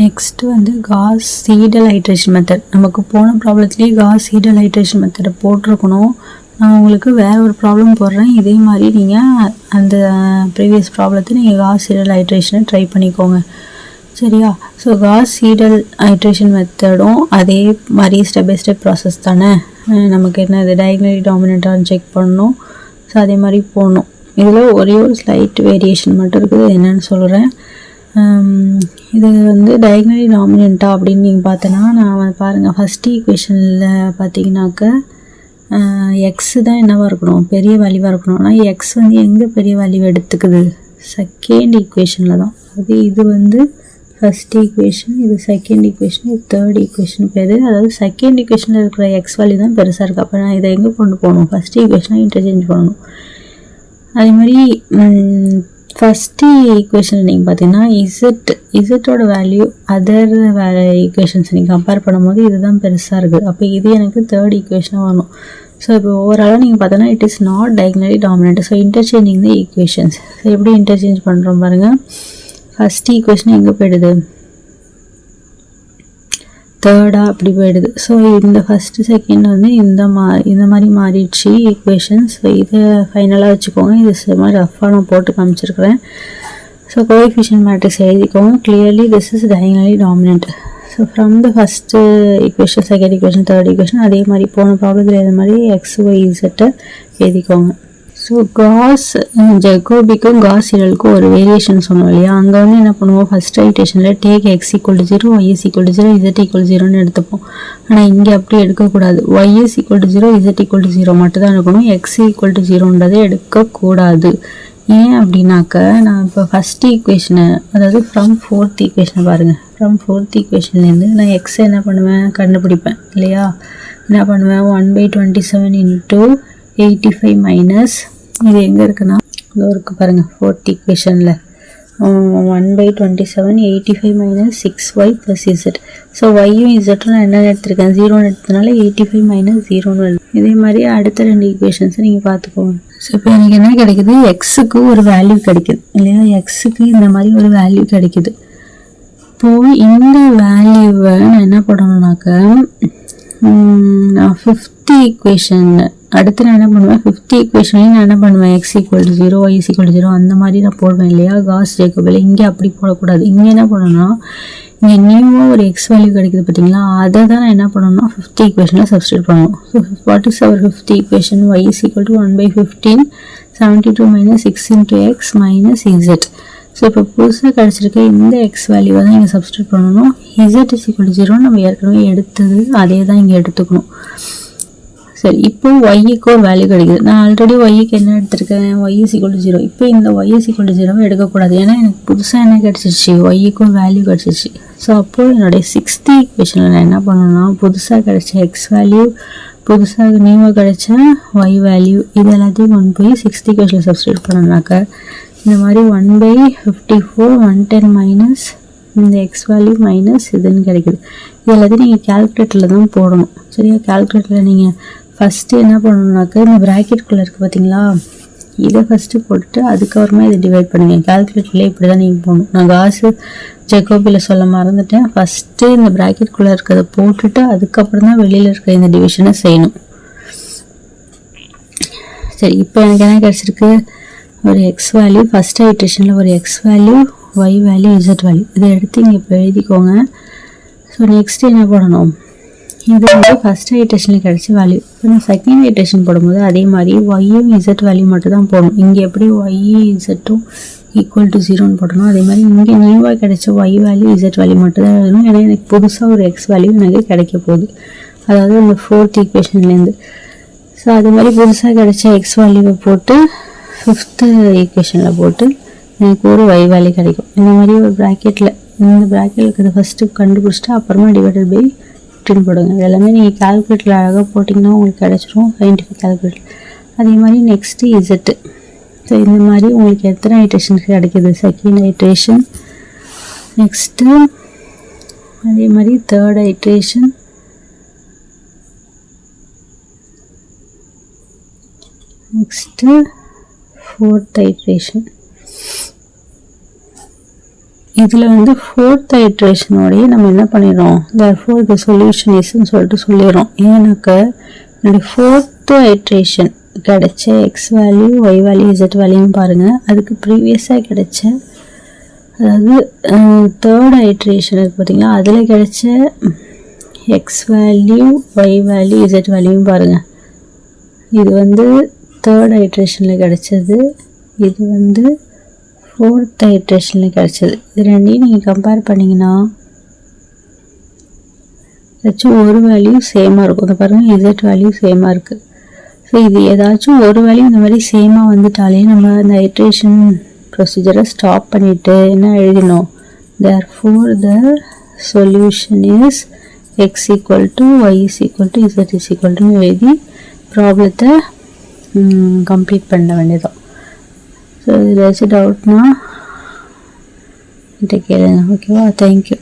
Next வந்து Gauss Seidel hydration method. நமக்கு போன ப்ராப்ளத்துலேயே காஸ் சீடல் ஹைட்ரேஷன் மெத்தடை போட்டிருக்கணும். நான் உங்களுக்கு வேறு ஒரு ப்ராப்ளம் போடுறேன். இதே மாதிரி நீங்கள் அந்த ப்ரீவியஸ் ப்ராப்ளத்தை நீங்கள் காஸ் சீடல் ஹைட்ரேஷனை ட்ரை பண்ணிக்கோங்க, சரியா? ஸோ காஸ் சீடல் ஹைட்ரேஷன் மெத்தடும் அதே மாதிரி ஸ்டெப் பை ஸ்டெப் ப்ராசஸ் தானே. நமக்கு என்ன இது டயகனலி டாமினண்ட்டாக செக் பண்ணணும். ஸோ அதே மாதிரி போடணும். இதில் ஒரே ஒரு ஸ்லைட் வேரியேஷன் மட்டும் இருக்குது, என்னென்னு சொல்கிறேன். இது வந்து டயகனலி டாமினண்ட்டா அப்படின்னு நீங்கள் பார்த்தோன்னா, நான் பாருங்கள் ஃபஸ்ட்டு ஈக்குவேஷனில் பார்த்தீங்கன்னாக்க எக்ஸு தான் என்னவாக இருக்கணும், பெரிய வேல்யூவாக இருக்கணும். ஆனால் எக்ஸ் வந்து எங்கே பெரிய வேல்யூ எடுத்துக்குது, செகண்ட் ஈக்குவேஷனில் தான். இது வந்து ஃபஸ்ட் ஈக்குவேஷன், இது செகண்ட் ஈக்குவேஷன், இது தேர்ட் ஈக்குவேஷன் பேர். அதாவது செகண்ட் ஈக்குவேஷனில் இருக்கிற எக்ஸ் வேல்யூ தான் பெருசாக இருக்குது. அப்போ நான் இதை எங்கே கொண்டு போகணும், ஃபஸ்ட் ஈக்குவேஷனை இன்டர்சேஞ்ச் பண்ணணும். அதே மாதிரி ஃபஸ்ட்டு ஈக்குவேஷன் நீங்கள் பார்த்தீங்கன்னா இசட்டோட வேல்யூ அதர் ஈக்குவேஷன்ஸ் நீங்கள் கம்பேர் பண்ணும்போது இதுதான் பெருசாக இருக்குது. அப்போ இது எனக்கு தேர்ட் ஈக்குவேஷனாக வரணும். ஸோ இப்போ ஓவராலாக நீங்கள் பார்த்தோன்னா it is not diagonally dominant. So interchanging the equations. So எப்படி இன்டர்சேஞ்ச் பண்ணுறோம் பாருங்கள். ஃபஸ்ட்டு ஈக்குவேஷன் எங்கே போயிடுது, தேர்டாக அப்படி போயிடுது. ஸோ இந்த ஃபஸ்ட்டு செகண்ட் வந்து இந்த மாதிரி மாறிடுச்சு ஈக்குவேஷன்ஸ். ஸோ இதை ஃபைனலாக வச்சுக்கோங்க. இது மாதிரி ரஃபாக நான் போட்டு காமிச்சிருக்கிறேன். ஸோ கோஎஃபிஷியன்ட் மேட்ரிக்ஸ் எழுதிக்கோங்க. Clearly this is diagonally dominant. So from the first equation, second equation, third equation அதே மாதிரி போன ப்ராப்ளத்தில் எழுத மாதிரி எக்ஸ் ஒய் இசட்டை எழுதிக்கோங்க. ஸோ காஸ் ஜெகோபிக்கும் காஸ் சீடலுக்கும் ஒரு வேரியேஷன் சொன்னோம் இல்லையா. அங்கே வந்து என்ன பண்ணுவோம், ஃபஸ்ட் ஐட்ரேஷனில் take x equal to 0, Y is equal to 0, z equal 0ன்னு எடுத்துப்போம். ஆனால் இங்கே அப்படி எடுக்கக்கூடாது. Y is equal to 0, z equal to 0 மட்டும் தான் எடுக்கணும். எக்ஸ் ஈக்குவல் டு 0ன்றதை எடுக்கக்கூடாது. ஏன் அப்படின்னாக்க நான் இப்போ ஃபஸ்ட் ஈக்குவேஷனை, அதாவது ஃப்ரம் ஃபோர்த் ஈக்குவேஷனை பாருங்கள். ஃப்ரம் ஃபோர்த் ஈக்குவேஷன்லேருந்து நான் எக்ஸை என்ன பண்ணுவேன், கண்டுபிடிப்பேன் இல்லையா. என்ன பண்ணுவேன், 1/27 இன்ட்டு 85 மைனஸ் இது எங்கே இருக்குன்னா இதோ இருக்குது பாருங்கள் ஃபோர்த் ஈக்குவேஷனில் 1/27 85 minus 6y plus z. So ஒய்யும் இசட்டும் நான் என்ன எடுத்திருக்கேன், 0ன்னு எடுத்ததுனால 85 மைனஸ் 0ன்னு. இதே மாதிரி அடுத்த ரெண்டு ஈக்குவேஷன்ஸை நீங்கள் பார்த்துக்கோங்க. ஸோ இப்போ எனக்கு என்ன கிடைக்குது, எக்ஸுக்கு ஒரு வேல்யூ கிடைக்குது இல்லையா. எக்ஸுக்கு இந்த மாதிரி ஒரு வேல்யூ கிடைக்குது. இப்போது இந்த வேல்யூவை நான் என்ன பண்ணணுன்னாக்க நான் ஃபிஃப்த் ஈக்குவேஷன் அடுத்து நான் என்ன பண்ணுவேன், ஃபிஃப்த் ஈக்குவேஷனையும் நான் என்ன பண்ணுவேன், X equal to 0, Y is equal to 0 அந்த மாதிரி நான் போடுவேன் இல்லையா காஸ் ஜேக்கோபில். இங்கே அப்படி போடக்கூடாது. இங்கே என்ன பண்ணணும்னா, இங்கே நியூவாக ஒரு எக்ஸ் வேல்யூ கிடைக்குது பார்த்தீங்களா, அதை தான் நான் என்ன பண்ணணும்னா ஃபிஃப்த் ஈக்குவேஷனில் சப்ஸ்டியூட் பண்ணணும். So what is our fifth equation, Y is equal to 1/15 72 minus 6 into X minus Z. So இப்போ புதுசாக கிடச்சிருக்க இந்த எக்ஸ் வேல்யூவை தான் இங்கே சப்ஸ்டியூட் பண்ணணும். இசட் இஸ் ஈக்குவல் டு 0 நம்ம ஏற்கனவே எடுத்தது அதே தான் இங்கே எடுத்துக்கணும். சரி, இப்போ ஒய்க்கு ஒரு வேல்யூ கிடைக்குது. நான் ஆல்ரெடி ஒய்க்கு என்ன எடுத்திருக்கேன், ஒய் இஸ் ஈக்குவல் டு 0. இப்போ இந்த ஒய் இஸ் ஈக்குவல் டு 0 எடுக்கக்கூடாது. ஏன்னா எனக்கு புதுசாக என்ன கிடச்சிருச்சு, ஒய்க்கு ஒரு வேல்யூ கிடச்சிருச்சு. ஸோ அப்போது என்னுடைய சிக்ஸ்த் ஈக்குவேஷனில் நான் என்ன பண்ணணும்னா புதுசாக கிடைச்ச எக்ஸ் வேல்யூ, புதுசாக நியூவாக கிடைச்ச ஒய் வேல்யூ, இது எல்லாத்தையும் கொண்டு போய் சிக்ஸ்த் ஈக்குவேஷனில் சப்ஸ்டியூட் பண்ணனாக்க இந்த மாதிரி 1/54 110 மைனஸ் இந்த எக்ஸ் வேல்யூ மைனஸ் இதுன்னு கிடைக்குது. இது எல்லாத்தையும் நீங்கள் கேல்குலேட்டரில் தான் போடணும், சரியா. கேல்குலேட்டரில் நீங்கள் ஃபஸ்ட்டு என்ன பண்ணணுன்னாக்க இந்த ப்ராக்கெட்குள்ளே இருக்குது பார்த்தீங்களா, இதை ஃபஸ்ட்டு போட்டுட்டு அதுக்கப்புறமா இதை டிவைட் பண்ணுங்கள். கேல்குலேட்டரில் இப்படி தான் நீங்கள் போகணும். நான் காசு ஜெகோபியில் சொல்ல மறந்துட்டேன். ஃபஸ்ட்டு இந்த ப்ராக்கெட்குள்ளே இருக்கிறத போட்டுட்டு அதுக்கப்புறம் தான் வெளியில் இருக்கிற இந்த டிவிஷனை செய்யணும். சரி, இப்போ எனக்கு என்ன கிடச்சிருக்கு, ஒரு எக்ஸ் வேல்யூ, ஃபஸ்ட் ஐட்ரேஷனில் ஒரு X value, Y value, Z value, இதை எடுத்து இங்கே இப்போ எழுதிக்கோங்க. ஸோ நெக்ஸ்ட்டு என்ன பண்ணணும், இது வந்து ஃபஸ்ட் ஐட்ரேஷனில் கிடச்ச வேல்யூ. இப்போ நான் செகண்ட் ஐட்ரேஷன் போடும்போது அதே மாதிரி ஒய்யும் இசட் வேல்யூ மட்டும் தான் போடணும். இங்கே எப்படி ஒய் இசட்டும் ஈக்குவல் டு 0ன்னு போட்டணும், அதே மாதிரி இங்கே நியூவாக கிடைச்ச ஒய் வேல்யூ இசட் வேல்யூ மட்டும் தான் எழுதணும். ஏன்னா எனக்கு புதுசாக ஒரு எக்ஸ் வேல்யூ எனக்கு கிடைக்க போகுது, அதாவது அந்த ஃபோர்த் ஈக்குவேஷன்லேருந்து. ஸோ அது மாதிரி புதுசாக கிடைச்ச எக்ஸ் வேல்யூவை போட்டு ஃபிஃப்த்து ஈக்குவேஷனில் போட்டு எனக்கு ஒரு ஒய் வேல்யூ கிடைக்கும். இந்த மாதிரி ஒரு ப்ராக்கெட்டில் இந்த ப்ராக்கெட்டில் இருக்கிறத ஃபஸ்ட்டு கண்டுபிடிச்சிட்டு அப்புறமா டிவைடட் பை 15 போடுங்க. இதெல்லாமே நீங்கள் கால்குலேட்டரில் அழகாக போட்டிங்கன்னா உங்களுக்கு கிடச்சிரும், சயின்டிஃபிக் கால்குலேட்டர். அதே மாதிரி நெக்ஸ்ட்டு இசட்டு. ஸோ இந்த மாதிரி உங்களுக்கு எத்தனை ஐட்ரேஷனுக்கு கிடைக்கிது, செகண்ட் ஐட்ரேஷன், நெக்ஸ்ட்டு அதே மாதிரி third iteration, next fourth iteration. இதில் வந்து ஃபோர்த் ஐட்ரேஷனோடையே நம்ம என்ன பண்ணிடுறோம், therefore the solution isன்னு சொல்லிட்டு சொல்லிடுறோம். ஏன்னாக்க என்னுடைய ஃபோர்த்து ஐட்ரேஷன் கிடைச்ச x value Y value z வேல்யூன்னு பாருங்கள். அதுக்கு ப்ரீவியஸாக கிடைச்ச அதாவது தேர்ட் ஐட்ரேஷன் இருக்குது பார்த்தீங்களா, அதில் கிடைச்ச x value Y value z வேல்யூன்னு பாருங்கள். இது வந்து தேர்ட் ஐட்ரேஷனில் கிடைச்சது, இது வந்து ஃபோர்த் ஐட்ரேஷனில் கிடச்சிது. இது ரெண்டையும் நீங்கள் கம்பேர் பண்ணிங்கன்னா ஏதாச்சும் ஒரு வேல்யூ சேமாக இருக்கும். அதை பாருங்கள், இசட் வேல்யூ சேமாக இருக்குது. ஸோ இது ஏதாச்சும் ஒரு வேல்யூ இந்த மாதிரி சேமாக வந்துட்டாலே நம்ம அந்த ஐட்ரேஷன் ப்ரொசீஜரை ஸ்டாப் பண்ணிவிட்டு என்ன எழுதினோம், therefore the solution is x equal to y is equal to z is equal to எழுதி ப்ராப்ளத்தை கம்ப்ளீட் பண்ண வேண்டியதான். ஸோ இதில் ஏதாச்சும் டவுட்னா என்கிட்ட கேளுங்க. ஓகேவா? தேங்க்யூ.